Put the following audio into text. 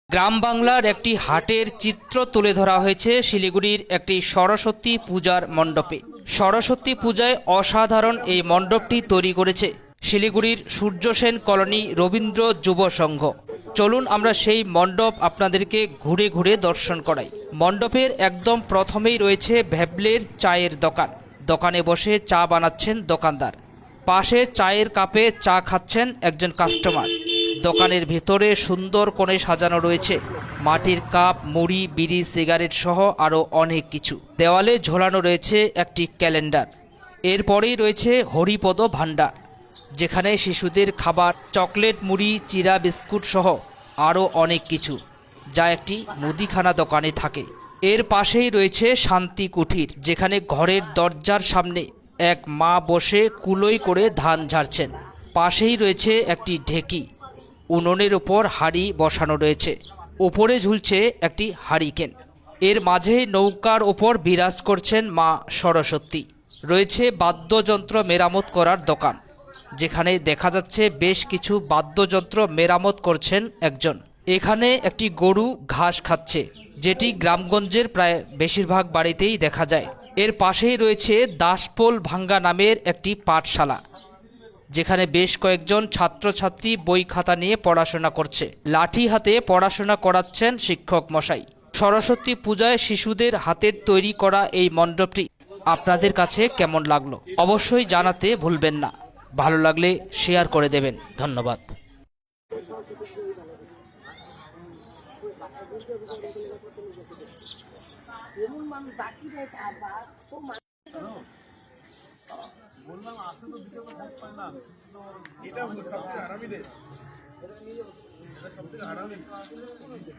গ্রাম বাংলার একটি হাটের চিত্র তুলে ধরা হয়েছে শিলিগুড়ির একটি সরস্বতী পূজার মণ্ডপে। সরস্বতী পূজায় অসাধারণ এই মণ্ডপটি তৈরি করেছে শিলিগুড়ির সূর্য সেন কলোনি রবীন্দ্র যুব সংঘ। চলুন আমরা সেই মণ্ডপ আপনাদেরকে ঘুরে ঘুরে দর্শন করাই। মণ্ডপের একদম প্রথমেই রয়েছে ভ্যাবলের চায়ের দোকান। দোকানে বসে চা বানাচ্ছেন দোকানদার, পাশে চায়ের কাপে চা খাচ্ছেন একজন কাস্টমার। দোকানের ভেতরে সুন্দর করে সাজানো রয়েছে মাটির কাপ, মুড়ি, বিড়ি, সিগারেট সহ আরও অনেক কিছু। দেওয়ালে ঝোলানো রয়েছে একটি ক্যালেন্ডার। এরপরেই রয়েছে হরিপদ ভাণ্ডার, যেখানে শিশুদের খাবার, চকলেট, মুড়ি, চিরা, বিস্কুট সহ আরও অনেক কিছু, যা একটি মুদিখানা দোকানে থাকে। এর পাশেই রয়েছে শান্তি কুঠির, যেখানে ঘরের দরজার সামনে এক মা বসে কুলোই করে ধান ঝাড়ছেন। পাশেই রয়েছে একটি ঢেকি, উনুনের ওপর হাঁড়ি বসানো রয়েছে, ওপরে ঝুলছে একটি হারিকেন। এর মাঝে নৌকার ওপর বিরাজ করছেন মা সরস্বতী। রয়েছে বাদ্যযন্ত্র মেরামত করার দোকান, যেখানে দেখা যাচ্ছে বেশ কিছু বাদ্যযন্ত্র মেরামত করছেন একজন। এখানে একটি গরু ঘাস খাচ্ছে, যেটি গ্রামগঞ্জের প্রায় বেশিরভাগ বাড়িতেই দেখা যায়। এর পাশেই রয়েছে দাসপোল ভাঙ্গা নামের একটি পাঠশালা, যেখানে বেশ কয়েকজন ছাত্রছাত্রী বই খাতা নিয়ে পড়াশোনা করছে। লাঠি হাতে পড়াশোনা করাচ্ছেন শিক্ষক মশাই। সরস্বতী পূজায় শিশুদের হাতের তৈরি করা এই মণ্ডপটি আপনাদের কাছে কেমন লাগলো অবশ্যই জানাতে ভুলবেন না। ভালো লাগলে শেয়ার করে দেবেন। ধন্যবাদ। বললাম আসলে তো দিতে পারে না, এটা সবথেকে আরামই রে, এটা সবথেকে আরামই না। ওই যে